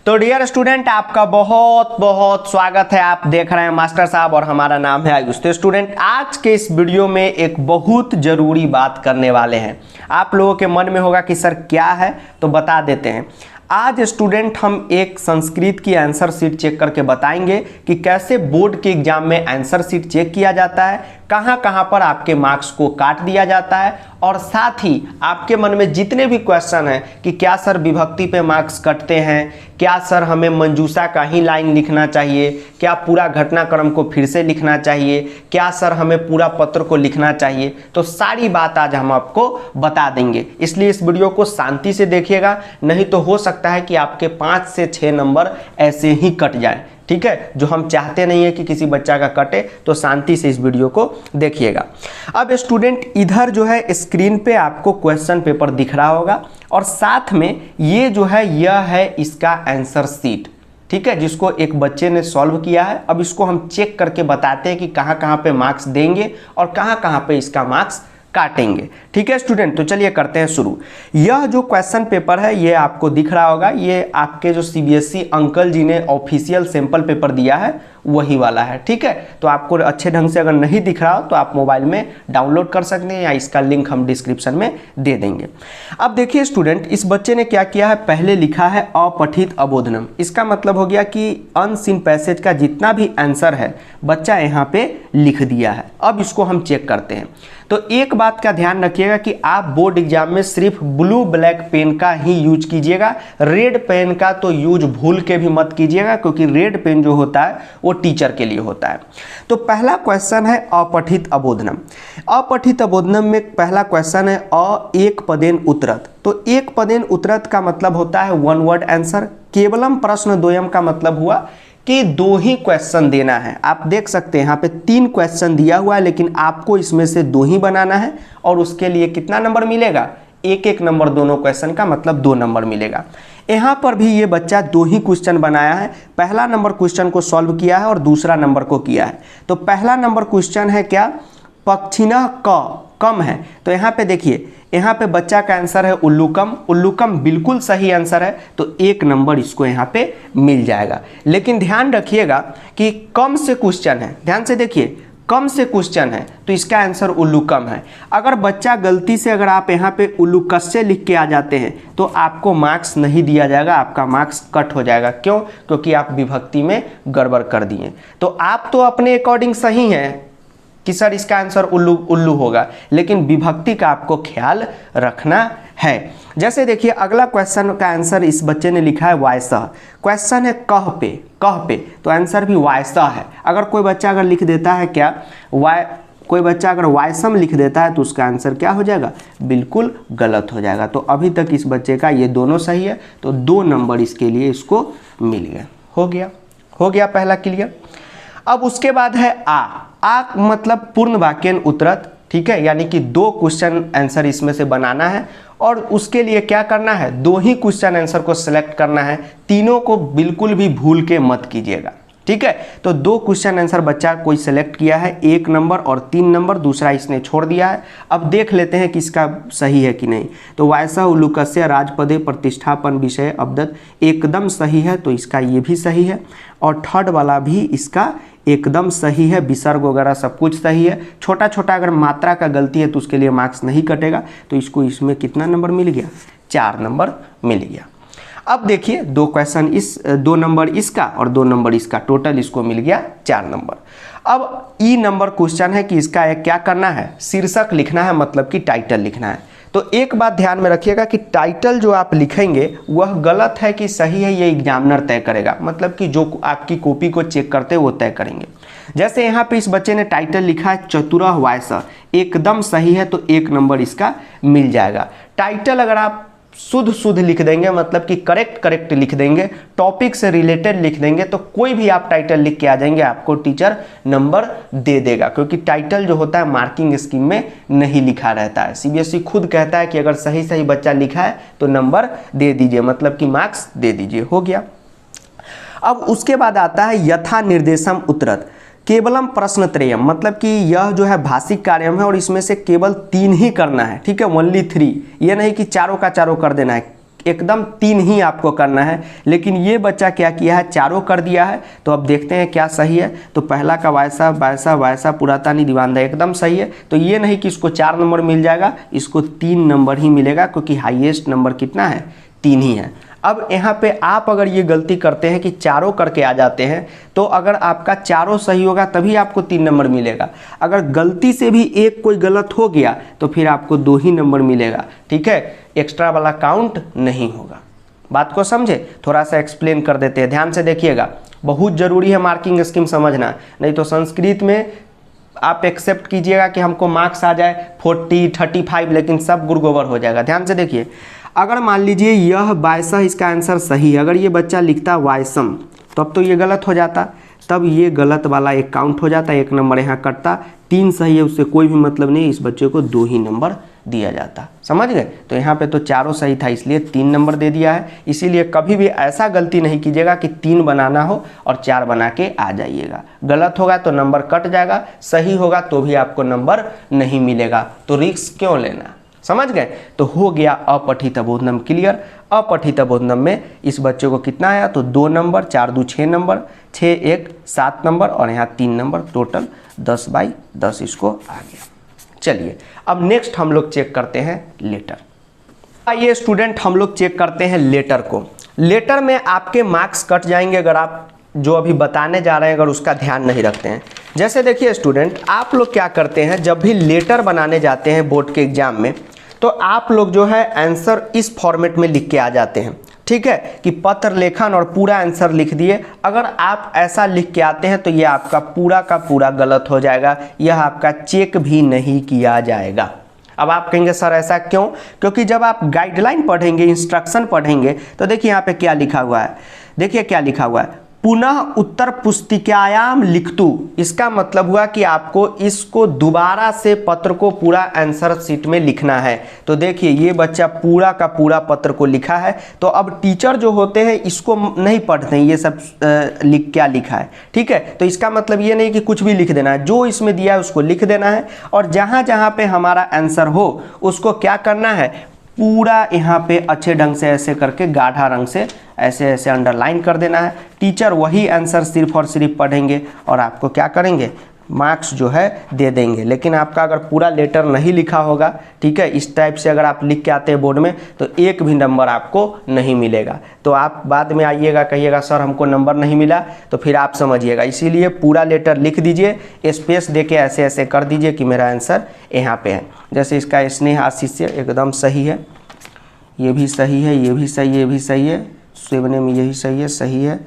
तो dear student, आपका बहुत बहुत स्वागत है। आप देख रहे हैं मास्टर साहब और हमारा नाम है आयुष। तो स्टूडेंट, आज के इस वीडियो में एक बहुत ज़रूरी बात करने वाले हैं। आप लोगों के मन में होगा कि सर क्या है, तो बता देते हैं। आज स्टूडेंट हम एक संस्कृत की आंसर शीट चेक करके बताएंगे कि कैसे बोर्ड के एग्जाम में आंसर शीट चेक किया जाता है, कहां कहां पर आपके मार्क्स को काट दिया जाता है, और साथ ही आपके मन में जितने भी क्वेश्चन हैं कि क्या सर विभक्ति पे मार्क्स कटते हैं, क्या सर हमें मंजूषा का ही लाइन लिखना चाहिए, क्या पूरा घटनाक्रम को फिर से लिखना चाहिए, क्या सर हमें पूरा पत्र को लिखना चाहिए, तो सारी बात आज हम आपको बता देंगे। इसलिए इस वीडियो को शांति से देखिएगा, नहीं तो हो सकता है कि आपके 5 से 6 नंबर ऐसे ही कट जाए। ठीक है, जो हम चाहते नहीं है कि किसी बच्चा का कटे, तो शांति से इस वीडियो को देखिएगा। अब स्टूडेंट, इधर जो है स्क्रीन पे आपको क्वेश्चन पेपर दिख रहा होगा और साथ में ये जो है यह है इसका आंसर शीट। ठीक है, जिसको एक बच्चे ने सॉल्व किया है। अब इसको हम चेक करके बताते हैं कि कहाँ कहाँ पे मार्क्स देंगे और कहाँ कहाँ पे इसका मार्क्स काटेंगे। ठीक है स्टूडेंट, तो चलिए करते हैं शुरू। यह जो क्वेश्चन पेपर है ये आपको दिख रहा होगा, ये आपके जो सीबीएसई अंकल जी ने ऑफिशियल सैंपल पेपर दिया है वही वाला है। ठीक है, तो आपको अच्छे ढंग से अगर नहीं दिख रहा हो तो आप मोबाइल में डाउनलोड कर सकते हैं या इसका लिंक हम डिस्क्रिप्शन में दे देंगे। अब देखिए स्टूडेंट, इस बच्चे ने क्या किया है, पहले लिखा है अपठित अबोधनम। इसका मतलब हो गया कि अनसीन पैसेज का जितना भी आंसर है बच्चा यहाँ पे लिख दिया है। अब इसको हम चेक करते हैं। तो एक बात का ध्यान रखिएगा कि आप बोर्ड एग्जाम में सिर्फ ब्लू ब्लैक पेन का ही यूज कीजिएगा, रेड पेन का तो यूज भूल के भी मत कीजिएगा, क्योंकि रेड पेन जो होता है वो टीचर के लिए होता है। तो पहला क्वेश्चन है अपठित अबोधनम। अपठित अबोधनम में पहला क्वेश्चन है एक पदेन उत्तरत। तो एक पदेन उत्तरत का मतलब होता है वन वर्ड आंसर। केवलम प्रश्न द्वयम का मतलब हुआ कि 2 ही क्वेश्चन देना है। आप देख सकते हैं यहाँ पे 3 क्वेश्चन दिया हुआ है, लेकिन आपको इसमें से 2 ही बनाना है और उसके लिए कितना नंबर मिलेगा, 1-1 नंबर दोनों क्वेश्चन का, मतलब 2 नंबर मिलेगा। यहाँ पर भी ये बच्चा 2 ही क्वेश्चन बनाया है। पहला नंबर क्वेश्चन को सॉल्व किया है और दूसरा नंबर को किया है। तो पहला नंबर क्वेश्चन है क्या, पक्षिणः क कम है। तो यहाँ पे देखिए, यहाँ पे बच्चा का आंसर है उल्लूकम। उल्लूकम बिल्कुल सही आंसर है, तो 1 नंबर इसको यहाँ पे मिल जाएगा। लेकिन ध्यान रखिएगा कि कम से क्वेश्चन है, ध्यान से देखिए, कम से क्वेश्चन है तो इसका आंसर उल्लूकम है। अगर बच्चा गलती से अगर आप यहाँ पे उल्लूकस्य लिख के आ जाते हैं तो आपको मार्क्स नहीं दिया जाएगा, आपका मार्क्स कट हो जाएगा। क्यों? क्योंकि आप विभक्ति में गड़बड़ कर दिए। तो आप तो अपने अकॉर्डिंग सही हैं कि सर इसका आंसर उल्लू उल्लू होगा, लेकिन विभक्ति का आपको ख्याल रखना है। जैसे देखिए अगला क्वेश्चन का आंसर इस बच्चे ने लिखा है वायसह। क्वेश्चन है कह पे, तो आंसर भी वायसह है। अगर कोई बच्चा अगर लिख देता है क्या, कोई बच्चा अगर वायसम लिख देता है तो उसका आंसर क्या हो जाएगा, बिल्कुल गलत हो जाएगा। तो अभी तक इस बच्चे का ये दोनों सही है, तो 2 नंबर इसके लिए इसको मिल गया। हो गया पहला क्लियर। अब उसके बाद है आ मतलब पूर्ण वाक्यन उत्तरत। ठीक है, यानी कि 2 क्वेश्चन आंसर इसमें से बनाना है और उसके लिए क्या करना है, 2 ही क्वेश्चन आंसर को सिलेक्ट करना है। तीनों को बिल्कुल भी भूल के मत कीजिएगा। ठीक है, तो 2 क्वेश्चन आंसर बच्चा कोई सिलेक्ट किया है, 1 नंबर और 3 नंबर, दूसरा इसने छोड़ दिया है। अब देख लेते हैं कि इसका सही है कि नहीं। तो वायसा उल्लूकस्य राजपदे प्रतिष्ठापन विषय अवदत एकदम सही है, तो इसका ये भी सही है। और थर्ड वाला भी इसका एकदम सही है, विसर्ग वगैरह सब कुछ सही है। छोटा छोटा अगर मात्रा का गलती है तो उसके लिए मार्क्स नहीं कटेगा। तो इसको इसमें कितना नंबर मिल गया, 4 नंबर मिल गया। अब देखिए 2 क्वेश्चन 2 नंबर इसका और 2 नंबर इसका, टोटल इसको मिल गया 4 नंबर। अब ई नंबर क्वेश्चन है कि इसका एक क्या करना है, शीर्षक लिखना है, मतलब कि टाइटल लिखना है। तो एक बात ध्यान में रखिएगा कि टाइटल जो आप लिखेंगे वह गलत है कि सही है, ये एग्जामिनर तय करेगा। मतलब कि जो आपकी कॉपी को चेक करते हैं वो तय करेंगे। जैसे यहाँ पे इस बच्चे ने टाइटल लिखा है चतुरः वायसः, एकदम सही है, तो 1 नंबर इसका मिल जाएगा। टाइटल अगर आप शुद्ध लिख देंगे, मतलब कि करेक्ट लिख देंगे, टॉपिक से रिलेटेड लिख देंगे, तो कोई भी आप टाइटल लिख के आ जाएंगे, आपको टीचर नंबर दे देगा। क्योंकि टाइटल जो होता है मार्किंग स्कीम में नहीं लिखा रहता है। सीबीएसई खुद कहता है कि अगर सही बच्चा लिखा है तो नंबर दे दीजिए, मतलब कि मार्क्स दे दीजिए। हो गया। अब उसके बाद आता है यथा निर्देशम उत्तरत। केवलम प्रश्न त्रयम, मतलब कि यह जो है भाषिक कार्यम है और इसमें से केवल 3 ही करना है। ठीक है, ओनली 3, ये नहीं कि चारों का चारों कर देना है। एकदम 3 ही आपको करना है, लेकिन ये बच्चा क्या किया है, चारों कर दिया है। तो अब देखते हैं क्या सही है। तो पहला का वायसा वैसा वैसा पुरातानी दीवानदा एकदम सही है। तो ये नहीं कि इसको 4 नंबर मिल जाएगा, इसको 3 नंबर ही मिलेगा, क्योंकि हाईएस्ट नंबर कितना है, 3 ही है। अब यहाँ पे आप अगर ये गलती करते हैं कि चारों करके आ जाते हैं, तो अगर आपका चारों सही होगा तभी आपको 3 नंबर मिलेगा। अगर गलती से भी एक कोई गलत हो गया तो फिर आपको 2 ही नंबर मिलेगा, ठीक है, एक्स्ट्रा वाला काउंट नहीं होगा। बात को समझे, थोड़ा सा एक्सप्लेन कर देते हैं, ध्यान से देखिएगा, बहुत ज़रूरी है मार्किंग स्कीम समझना, नहीं तो संस्कृत में आप एक्सेप्ट कीजिएगा कि हमको मार्क्स आ जाए 40, 35, लेकिन सब गुड़गोबर हो जाएगा। ध्यान से देखिए, अगर मान लीजिए यह वायसा इसका आंसर सही है, अगर ये बच्चा लिखता वायसम तब तो ये गलत हो जाता, तब ये गलत वाला एक काउंट हो जाता, 1 नंबर यहाँ कटता। 3 सही है, उससे कोई भी मतलब नहीं, इस बच्चे को 2 ही नंबर दिया जाता। समझ गए? तो यहाँ पे तो चारों सही था, इसलिए 3 नंबर दे दिया है। इसीलिए कभी भी ऐसा गलती नहीं कीजिएगा कि 3 बनाना हो और 4 बना के आ जाइएगा। गलत होगा तो नंबर कट जाएगा, सही होगा तो भी आपको नंबर नहीं मिलेगा, तो रिस्क क्यों लेना। समझ गए? तो हो गया अपठित बोधनम क्लियर। अपठित बोधनम में इस बच्चे को कितना आया, तो 2 नंबर, 4 2 6 नंबर, 6 1 7 नंबर और यहाँ 3 नंबर, टोटल 10/10 इसको आ गया। चलिए अब नेक्स्ट हम लोग चेक करते हैं लेटर। आइए स्टूडेंट, हम लोग चेक करते हैं लेटर को। लेटर में आपके मार्क्स कट जाएंगे अगर आप जो अभी बताने जा रहे हैं अगर उसका ध्यान नहीं रखते हैं। जैसे देखिए स्टूडेंट, आप लोग क्या करते हैं, जब भी लेटर बनाने जाते हैं बोर्ड के एग्जाम में, तो आप लोग जो है आंसर इस फॉर्मेट में लिख के आ जाते हैं, ठीक है, कि पत्र लेखन और पूरा आंसर लिख दिए। अगर आप ऐसा लिख के आते हैं तो ये आपका पूरा का पूरा गलत हो जाएगा, यह आपका चेक भी नहीं किया जाएगा। अब आप कहेंगे सर ऐसा क्यों? क्योंकि जब आप गाइडलाइन पढ़ेंगे, इंस्ट्रक्शन पढ़ेंगे, तो देखिए यहाँ पे क्या लिखा हुआ है, देखिए क्या लिखा हुआ है, पुनः उत्तर पुस्तिकायाम लिखतु। इसका मतलब हुआ कि आपको इसको दोबारा से पत्र को पूरा आंसर शीट में लिखना है। तो देखिए ये बच्चा पूरा का पूरा पत्र को लिखा है। तो अब टीचर जो होते हैं इसको नहीं पढ़ते हैं, ये सब क्या लिखा है, ठीक है। तो इसका मतलब ये नहीं कि कुछ भी लिख देना है, जो इसमें दिया है उसको लिख देना है, और जहाँ जहाँ पे हमारा आंसर हो उसको क्या करना है, पूरा यहाँ पे अच्छे ढंग से ऐसे करके गाढ़ा रंग से ऐसे ऐसे अंडरलाइन कर देना है। टीचर वही आंसर सिर्फ और सिर्फ पढ़ेंगे और आपको क्या करेंगे, मार्क्स जो है दे देंगे। लेकिन आपका अगर पूरा लेटर नहीं लिखा होगा, ठीक है, इस टाइप से अगर आप लिख के आते हैं बोर्ड में, तो एक भी नंबर आपको नहीं मिलेगा। तो आप बाद में आइएगा कहिएगा सर हमको नंबर नहीं मिला, तो फिर आप समझिएगा। इसीलिए पूरा लेटर लिख दीजिए, स्पेस दे के ऐसे ऐसे कर दीजिए कि मेरा आंसर यहाँ पे है। जैसे इसका स्नेह आशीष एकदम सही है, ये भी सही है, ये भी सही है, ये भी सही है, सेवने में यही सही है, सही है,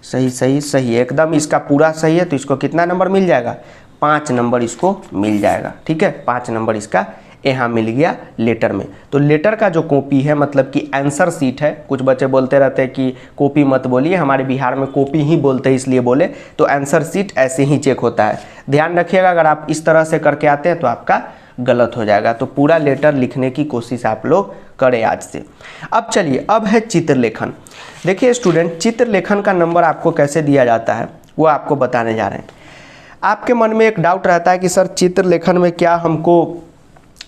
सही सही सही है, एकदम इसका पूरा सही है। तो इसको कितना नंबर मिल जाएगा, 5 नंबर इसको मिल जाएगा, ठीक है, 5 नंबर इसका यहाँ मिल गया लेटर में। तो लेटर का जो कॉपी है मतलब कि आंसर शीट है, कुछ बच्चे बोलते रहते हैं कि कॉपी मत बोलिए, हमारे बिहार में कॉपी ही बोलते हैं इसलिए बोले, तो आंसर शीट ऐसे ही चेक होता है। ध्यान रखिएगा, अगर आप इस तरह से करके आते हैं तो आपका गलत हो जाएगा। तो पूरा लेटर लिखने की कोशिश आप लोग करें आज से। अब चलिए, अब है चित्रलेखन। देखिए स्टूडेंट, चित्रलेखन का नंबर आपको कैसे दिया जाता है वो आपको बताने जा रहे हैं। आपके मन में एक डाउट रहता है कि सर चित्रलेखन में क्या हमको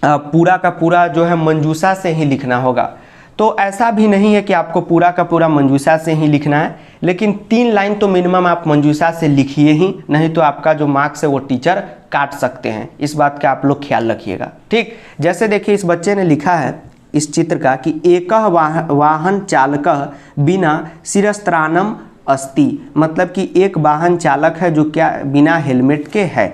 पूरा का पूरा जो है मंजूषा से ही लिखना होगा। तो ऐसा भी नहीं है कि आपको पूरा का पूरा मंजूषा से ही लिखना है, लेकिन 3 लाइन तो मिनिमम आप मंजूषा से लिखिए ही, नहीं तो आपका जो मार्क्स है वो टीचर काट सकते हैं। इस बात का आप लोग ख्याल रखिएगा, ठीक। जैसे देखिए इस बच्चे ने लिखा है इस चित्र का कि एकः वाहन चालकः बिना शिरस्त्राणम अस्ति, मतलब कि एक वाहन चालक है जो क्या बिना हेलमेट के है।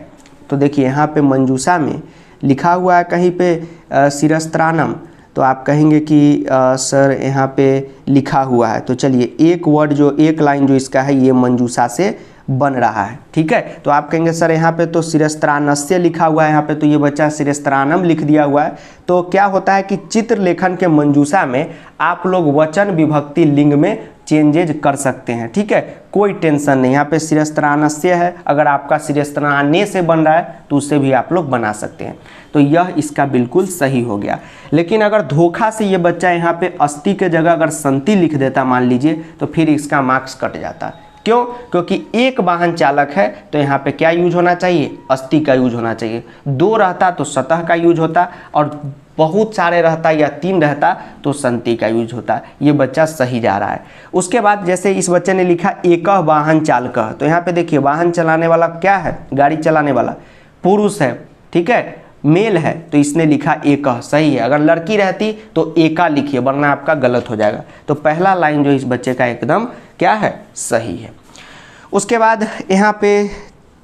तो देखिए यहाँ पे मंजूषा में लिखा हुआ है कहीं पे शिरस्त्राणम, तो आप कहेंगे कि सर यहाँ पे लिखा हुआ है। तो चलिए एक वर्ड जो एक लाइन जो इसका है ये मंजूषा से बन रहा है, ठीक है। तो आप कहेंगे सर यहाँ पे तो शिरस्त्राणस्य लिखा हुआ है, यहाँ पे तो ये बच्चा शिरस्त्राणम लिख दिया हुआ है। तो क्या होता है कि चित्रलेखन के मंजूषा में आप लोग वचन विभक्ति लिंग में चेंजेज कर सकते हैं, ठीक है, कोई टेंशन नहीं। यहाँ पे शिरस्त्राणस्य है, अगर आपका शिरस्त्राणे से बन रहा है तो उससे भी आप लोग बना सकते हैं। तो यह इसका बिल्कुल सही हो गया। लेकिन अगर धोखा से ये बच्चा यहाँ पे अस्थि के जगह अगर संति लिख देता मान लीजिए, तो फिर इसका मार्क्स कट जाता। क्यों? क्योंकि एक वाहन चालक है तो यहाँ पे क्या यूज होना चाहिए? अस्थि का यूज होना चाहिए। 2 रहता तो सतह का यूज होता, और बहुत सारे रहता या 3 रहता तो संति का यूज होता। ये बच्चा सही जा रहा है। उसके बाद जैसे इस बच्चे ने लिखा एक वाहन चालक, तो यहाँ पे देखिए वाहन चलाने वाला क्या है? गाड़ी चलाने वाला पुरुष है, ठीक है, मेल है, तो इसने लिखा एक, सही है। अगर लड़की रहती तो एका लिखिए, वरना आपका गलत हो जाएगा। तो पहला लाइन जो इस बच्चे का एकदम क्या है? सही है। उसके बाद यहाँ पे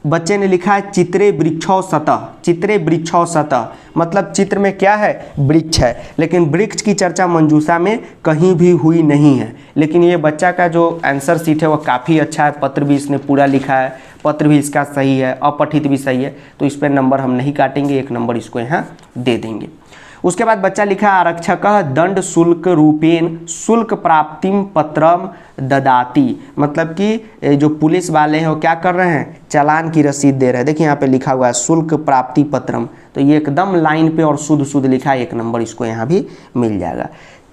बच्चे ने लिखा है चित्रे वृक्षौ सतः। चित्रे वृक्षौ सतः मतलब चित्र में क्या है? वृक्ष है, लेकिन वृक्ष की चर्चा मंजूषा में कहीं भी हुई नहीं है। लेकिन ये बच्चा का जो आंसर शीट है वो काफ़ी अच्छा है, पत्र भी इसने पूरा लिखा है, पत्र भी इसका सही है, अपठित भी सही है, तो इस पर नंबर हम नहीं काटेंगे, 1 नंबर इसको यहाँ दे देंगे। उसके बाद बच्चा लिखा आरक्षक दंड शुल्क रूपेण शुल्क प्राप्तिम पत्रम ददाती, मतलब कि जो पुलिस वाले हैं वो क्या कर रहे हैं? चालान की रसीद दे रहे हैं। देखिए यहाँ पे लिखा हुआ है शुल्क प्राप्ति पत्रम, तो ये एकदम लाइन पे और शुद्ध शुद्ध लिखा है, 1 नंबर इसको यहाँ भी मिल जाएगा।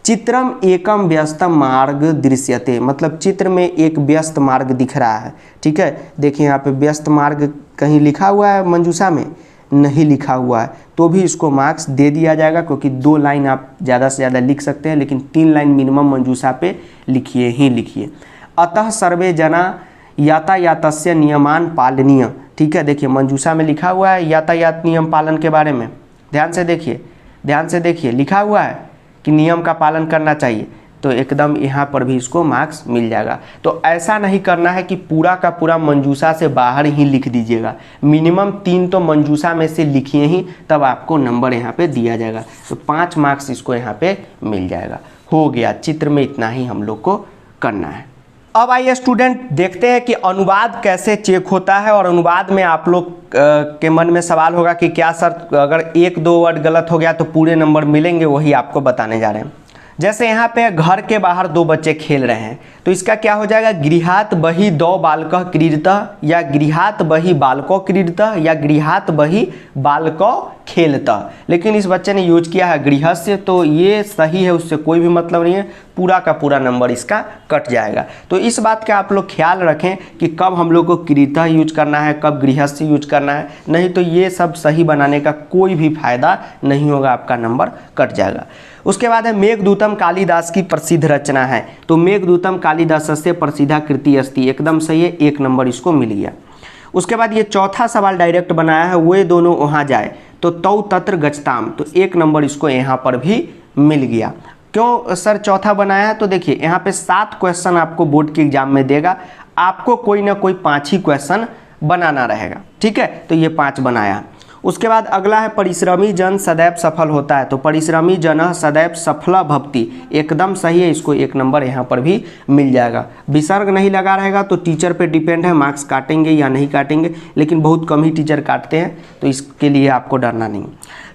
चित्रम एकम व्यस्तम मार्ग दृश्यते, मतलब चित्र में एक व्यस्त मार्ग दिख रहा है, ठीक है। देखिए यहाँ पे व्यस्त मार्ग कहीं लिखा हुआ है मंजूषा में? नहीं लिखा हुआ है, तो भी इसको मार्क्स दे दिया जाएगा, क्योंकि 2 लाइन आप ज़्यादा से ज़्यादा लिख सकते हैं, लेकिन 3 लाइन मिनिमम मंजूषा पे लिखिए ही लिखिए। अतः सर्वे जना यातायातस्य नियमान पालनीय, ठीक है। देखिए मंजूषा में लिखा हुआ है यातायात नियम पालन के बारे में, ध्यान से देखिए लिखा हुआ है कि नियम का पालन करना चाहिए, तो एकदम यहाँ पर भी इसको मार्क्स मिल जाएगा। तो ऐसा नहीं करना है कि पूरा का पूरा मंजूषा से बाहर ही लिख दीजिएगा, मिनिमम 3 तो मंजूषा में से लिखिए ही, तब आपको नंबर यहाँ पे दिया जाएगा। तो 5 मार्क्स इसको यहाँ पे मिल जाएगा। हो गया, चित्र में इतना ही हम लोग को करना है। अब आइए स्टूडेंट देखते हैं कि अनुवाद कैसे चेक होता है, और अनुवाद में आप लोग के मन में सवाल होगा कि क्या सर अगर 1-2 वर्ड गलत हो गया तो पूरे नंबर मिलेंगे, वही आपको बताने जा रहे हैं। जैसे यहाँ पे घर के बाहर 2 बच्चे खेल रहे हैं, तो इसका क्या हो जाएगा? गृहात बहि 2 बालकः क्रीडतः, या गृहात बहि बालको क्रीडतः, या गृहात बहि बालको खेलतः। लेकिन इस बच्चे ने यूज किया है गृहस्य, तो ये सही है, उससे कोई भी मतलब नहीं है, पूरा का पूरा नंबर इसका कट जाएगा। तो इस बात का आप लोग ख्याल रखें कि कब हम लोग को क्रीडतः यूज करना है, कब गृहस्य यूज करना है, नहीं तो ये सब सही बनाने का कोई भी फायदा नहीं होगा, आपका नंबर कट जाएगा। उसके बाद है मेघदूतम कालिदास की प्रसिद्ध रचना है, तो मेघदूतम कालिदासस्य प्रसिद्धा कृति अस्ति, एकदम सही है, 1 नंबर इसको मिल गया। उसके बाद ये चौथा सवाल डायरेक्ट बनाया है, वे दोनों वहाँ जाए तो तौ तत्र गच्छताम, तो 1 नंबर इसको यहाँ पर भी मिल गया। क्यों सर चौथा बनाया है? तो देखिए यहाँ पे 7 क्वेश्चन आपको बोर्ड के एग्जाम में देगा, आपको कोई ना कोई 5 ही क्वेश्चन बनाना रहेगा, ठीक है, तो ये 5 बनाया। उसके बाद अगला है परिश्रमी जन सदैव सफल होता है, तो परिश्रमी जन सदैव सफला भवति, एकदम सही है, इसको 1 नंबर यहाँ पर भी मिल जाएगा। विसर्ग नहीं लगा रहेगा तो टीचर पे डिपेंड है, मार्क्स काटेंगे या नहीं काटेंगे, लेकिन बहुत कम ही टीचर काटते हैं, तो इसके लिए आपको डरना नहीं।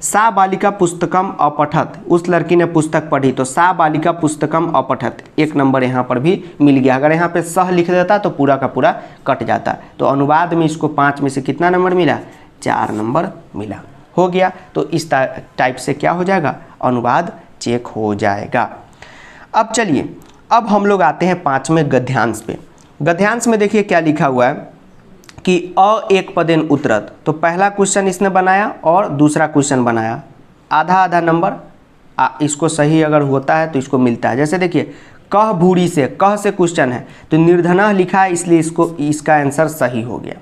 सा बालिका पुस्तकम अपठत, उस लड़की ने पुस्तक पढ़ी, तो सा बालिका पुस्तकम अपठत, 1 नंबर यहाँ पर भी मिल गया। अगर यहाँ पे सह लिख देता तो पूरा का पूरा कट जाता। तो अनुवाद में इसको 5 में से कितना नंबर मिला? 4 नंबर मिला। हो गया, तो इस टाइप से क्या हो जाएगा? अनुवाद चेक हो जाएगा। अब चलिए, अब हम लोग आते हैं 5वें गद्यांश पे। गद्यांश में देखिए क्या लिखा हुआ है कि अ एक पदेन उत्तरत, तो पहला क्वेश्चन इसने बनाया और दूसरा क्वेश्चन बनाया, आधा आधा नंबर इसको सही अगर होता है तो इसको मिलता है। जैसे देखिए कह भूरी से, कह से क्वेश्चन है तो निर्धना लिखा है, इसलिए इसका आंसर सही हो गया,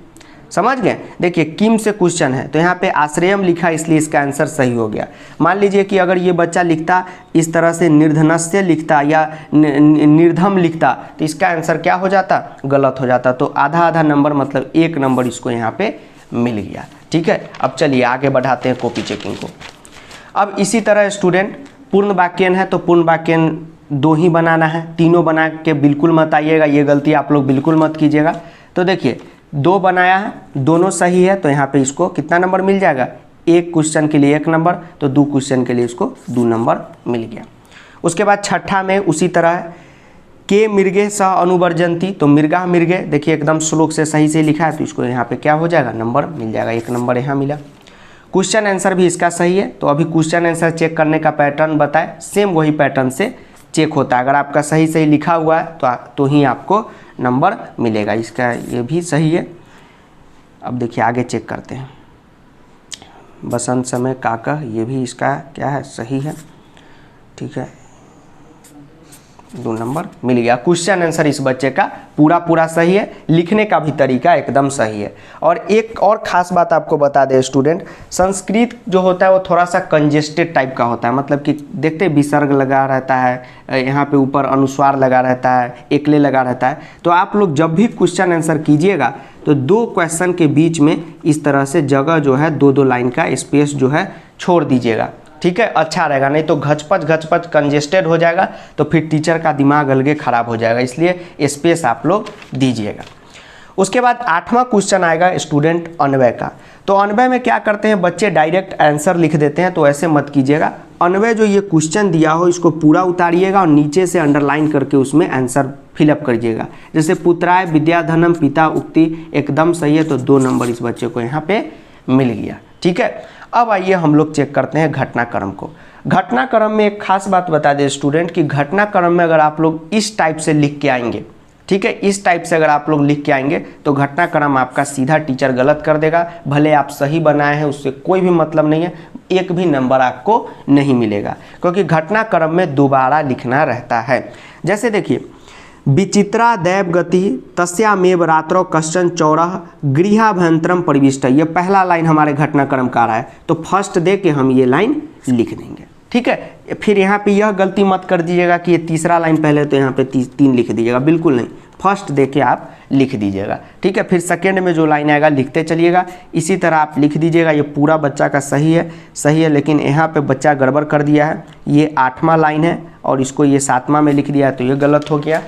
समझ गए। देखिए किम से क्वेश्चन है तो यहाँ पे आश्रयम लिखा है, इसलिए इसका आंसर सही हो गया। मान लीजिए कि अगर ये बच्चा लिखता इस तरह से निर्धनस्य लिखता या निर्धम लिखता तो इसका आंसर क्या हो जाता? गलत हो जाता। तो आधा आधा नंबर मतलब 1 नंबर इसको यहाँ पे मिल गया, ठीक है। अब चलिए आगे बढ़ाते हैं कॉपी चेकिंग को। अब इसी तरह स्टूडेंट पूर्ण वाक्यन है तो पूर्ण वाक्यन 2 ही बनाना है, 3 बना के बिल्कुल मत आइएगा, ये गलती आप लोग बिल्कुल मत कीजिएगा। तो देखिए 2 बनाया है, दोनों सही है, तो यहाँ पे इसको कितना नंबर मिल जाएगा? 1 क्वेश्चन के लिए 1 नंबर, तो 2 क्वेश्चन के लिए इसको 2 नंबर मिल गया। उसके बाद छठा में उसी तरह है, के मृगे सह अनुवर्जंती, तो मृगा मृगे, देखिए एकदम श्लोक से सही से लिखा है, तो इसको यहाँ पे क्या हो जाएगा? नंबर मिल जाएगा, 1 नंबर यहाँ मिला। क्वेश्चन आंसर भी इसका सही है, तो अभी क्वेश्चन आंसर चेक करने का पैटर्न बताए, सेम वही पैटर्न से चेक होता है। अगर आपका सही सही लिखा हुआ है तो ही आपको नंबर मिलेगा। इसका ये भी सही है। अब देखिए आगे चेक करते हैं। बसंत समय काका, ये भी इसका क्या है, सही है। ठीक है, 2 नंबर मिल गया। क्वेश्चन आंसर इस बच्चे का पूरा सही है, लिखने का भी तरीका एकदम सही है। और एक और ख़ास बात आपको बता दें स्टूडेंट, संस्कृत जो होता है वो थोड़ा सा कंजेस्टेड टाइप का होता है, मतलब कि देखते विसर्ग लगा रहता है, यहाँ पे ऊपर अनुस्वार लगा रहता है, एकले लगा रहता है। तो आप लोग जब भी क्वेश्चन आंसर कीजिएगा तो 2 क्वेश्चन के बीच में इस तरह से जगह जो है 2-2 लाइन का स्पेस जो है छोड़ दीजिएगा। ठीक है, अच्छा रहेगा, नहीं तो घचपच कंजेस्टेड हो जाएगा तो फिर टीचर का दिमाग अलगे ख़राब हो जाएगा, इसलिए स्पेस आप लोग दीजिएगा। उसके बाद 8वां क्वेश्चन आएगा स्टूडेंट अन्वय का। तो अन्वय में क्या करते हैं बच्चे, डायरेक्ट आंसर लिख देते हैं, तो ऐसे मत कीजिएगा। अन्वय जो ये क्वेश्चन दिया हो इसको पूरा उतारिएगा और नीचे से अंडरलाइन करके उसमें आंसर फिलअप करिएगा। जैसे पुत्राय विद्याधनम पिता उक्ति एकदम सही है, तो 2 नंबर इस बच्चे को यहाँ पे मिल गया। ठीक है, अब आइए हम लोग चेक करते हैं घटनाक्रम को। घटनाक्रम में एक खास बात बता दें स्टूडेंट कि घटनाक्रम में अगर आप लोग इस टाइप से लिख के आएंगे, ठीक है, इस टाइप से अगर आप लोग लिख के आएंगे तो घटनाक्रम आपका सीधा टीचर गलत कर देगा। भले आप सही बनाए हैं उससे कोई भी मतलब नहीं है, 1 भी नंबर आपको नहीं मिलेगा, क्योंकि घटनाक्रम में दोबारा लिखना रहता है। जैसे देखिए, विचित्रा दैव गति तस्यामेव रात्रो कश्चन चौरः गृहाभ्यंतरम परिविष्ट, ये पहला लाइन हमारे घटनाक्रम का आ रहा है, तो फर्स्ट दे के हम ये लाइन लिख देंगे। ठीक है, फिर यहाँ पे यह गलती मत कर दीजिएगा कि ये तीसरा लाइन पहले, तो यहाँ पे 3 लिख दीजिएगा, बिल्कुल नहीं, फर्स्ट दे के आप लिख दीजिएगा। ठीक है, फिर सेकेंड में जो लाइन आएगा लिखते चलिएगा, इसी तरह आप लिख दीजिएगा। ये पूरा बच्चा का सही है, लेकिन यहाँ पे बच्चा गड़बड़ कर दिया है। ये 8वां लाइन है और इसको ये 7वां में लिख दिया है, तो ये गलत हो गया।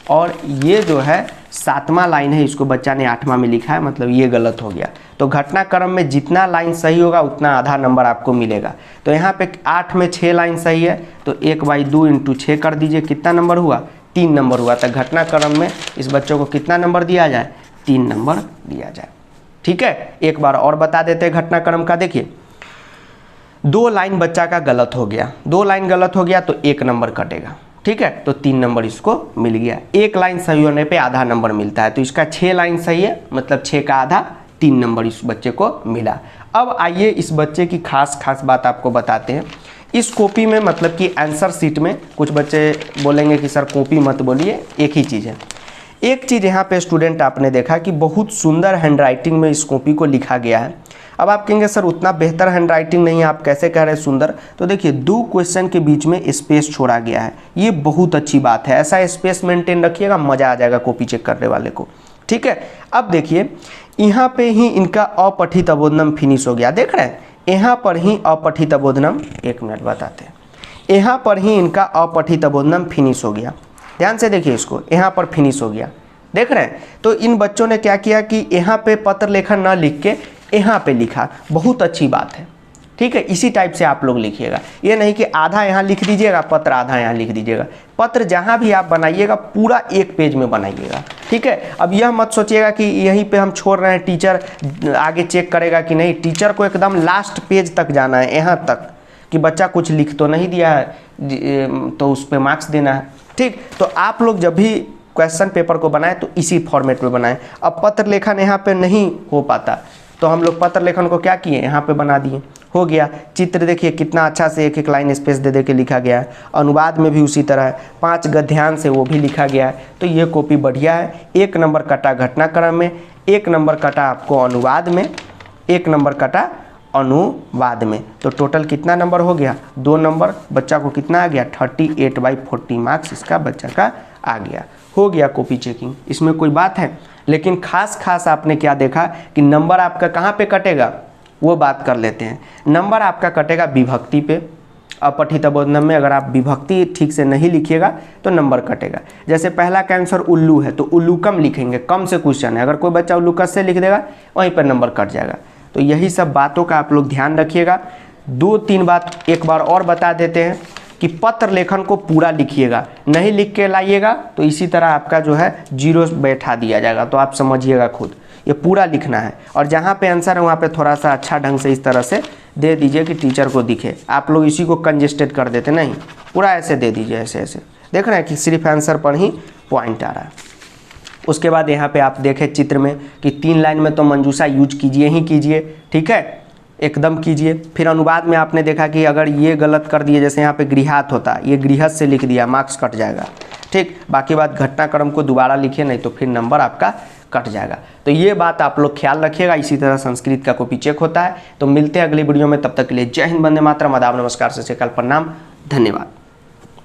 और ये जो है 7वां लाइन है, इसको बच्चा ने 8वां में लिखा है, मतलब ये गलत हो गया। तो घटनाक्रम में जितना लाइन सही होगा उतना आधा नंबर आपको मिलेगा। तो यहाँ पे 8 में 6 लाइन सही है, तो 1/2 × 6 कर दीजिए, कितना नंबर हुआ, 3 नंबर हुआ। तो घटनाक्रम में इस बच्चों को कितना नंबर दिया जाए, 3 नंबर दिया जाए। ठीक है, एक बार और बता देते हैं घटनाक्रम का। देखिए, 2 लाइन बच्चा का गलत हो गया, 2 लाइन गलत हो गया तो 1 नंबर कटेगा। ठीक है, तो 3 नंबर इसको मिल गया। 1 लाइन सही होने पे आधा नंबर मिलता है, तो इसका 6 लाइन सही है, मतलब 6 का आधा, 3 नंबर इस बच्चे को मिला। अब आइए इस बच्चे की खास बात आपको बताते हैं। इस कॉपी में, मतलब कि आंसर शीट में, कुछ बच्चे बोलेंगे कि सर कॉपी मत बोलिए, एक ही चीज़ है। एक चीज़ यहाँ पे स्टूडेंट आपने देखा कि बहुत सुंदर हैंडराइटिंग में इस कॉपी को लिखा गया है। अब आप कहेंगे सर उतना बेहतर हैंडराइटिंग नहीं है, आप कैसे कह रहे हैं सुंदर? तो देखिए, 2 क्वेश्चन के बीच में स्पेस छोड़ा गया है, ये बहुत अच्छी बात है। ऐसा स्पेस मेंटेन रखिएगा, मज़ा आ जाएगा कॉपी चेक करने वाले को। ठीक है, अब देखिए यहाँ पे ही इनका अपठित अबोधनम फिनिश हो गया, देख रहे हैं, यहाँ पर ही अपठित अबोधनम, 1 मिनट बताते हैं, यहाँ पर ही इनका अपठित अबोधनम फिनिश हो गया। ध्यान से देखिए इसको, यहाँ पर फिनिश हो गया, देख रहे हैं। तो इन बच्चों ने क्या किया कि यहाँ पे पत्र लेखन न लिख के यहाँ पे लिखा, बहुत अच्छी बात है। ठीक है, इसी टाइप से आप लोग लिखिएगा, ये नहीं कि आधा यहाँ लिख दीजिएगा पत्र, आधा यहाँ लिख दीजिएगा। पत्र जहाँ भी आप बनाइएगा पूरा 1 पेज में बनाइएगा। ठीक है, अब यह मत सोचिएगा कि यहीं पे हम छोड़ रहे हैं, टीचर आगे चेक करेगा कि नहीं। टीचर को एकदम लास्ट पेज तक जाना है, यहाँ तक कि बच्चा कुछ लिख तो नहीं दिया है तो उस पर मार्क्स देना है। ठीक, तो आप लोग जब भी क्वेश्चन पेपर को बनाएं तो इसी फॉर्मेट में बनाएं। अब पत्र लेखन यहाँ पे नहीं हो पाता तो हम लोग पत्र लेखन को क्या किए, यहाँ पे बना दिए, हो गया। चित्र देखिए कितना अच्छा से 1-1 लाइन स्पेस दे के लिखा गया है। अनुवाद में भी उसी तरह है, 5 गद्यांश से वो भी लिखा गया है। तो ये कॉपी बढ़िया है। 1 नंबर कटा घटनाक्रम में, 1 नंबर कटा आपको अनुवाद में, 1 नंबर कटा अनुवाद में। तो टोटल कितना नंबर हो गया, 2 नंबर। बच्चा को कितना आ गया, 38/40 मार्क्स इसका बच्चा का आ गया। हो गया कॉपी चेकिंग, इसमें कोई बात है। लेकिन खास आपने क्या देखा कि नंबर आपका कहाँ पे कटेगा, वो बात कर लेते हैं। नंबर आपका कटेगा विभक्ति पे। अपठित अबोधनम में अगर आप विभक्ति ठीक से नहीं लिखिएगा तो नंबर कटेगा। जैसे पहला का आंसर उल्लू है तो उल्लूकम लिखेंगे, कम से क्वेश्चन है, अगर कोई बच्चा उल्लूकस से लिख देगा वहीं पर नंबर कट जाएगा। तो यही सब बातों का आप लोग ध्यान रखिएगा। 2-3 बात एक बार और बता देते हैं कि पत्र लेखन को पूरा लिखिएगा, नहीं लिख के लाइएगा तो इसी तरह आपका जो है 0 बैठा दिया जाएगा। तो आप समझिएगा खुद, ये पूरा लिखना है और जहाँ पे आंसर है वहाँ पे थोड़ा सा अच्छा ढंग से इस तरह से दे दीजिए कि टीचर को दिखे। आप लोग इसी को कंजेस्टेड कर देते, नहीं, पूरा ऐसे दे दीजिए, ऐसे ऐसे। देख रहे हैं कि सिर्फ आंसर पर ही पॉइंट आ रहा है। उसके बाद यहाँ पे आप देखें चित्र में कि 3 लाइन में तो मंजूषा यूज कीजिए ही कीजिए, ठीक है, एकदम कीजिए। फिर अनुवाद में आपने देखा कि अगर ये गलत कर दिए, जैसे यहाँ पे गृहात होता, ये गृहस्थ से लिख दिया, मार्क्स कट जाएगा, ठीक। बाकी बात घटनाक्रम को दोबारा लिखिए, नहीं तो फिर नंबर आपका कट जाएगा। तो ये बात आप लोग ख्याल रखिएगा। इसी तरह संस्कृत का कॉपी चेक होता है। तो मिलते हैं अगली वीडियो में, तब तक के लिए जय हिंद, वंदे मातरम, आदाब, नमस्कार, सत श्री अकाल, प्रणाम, धन्यवाद।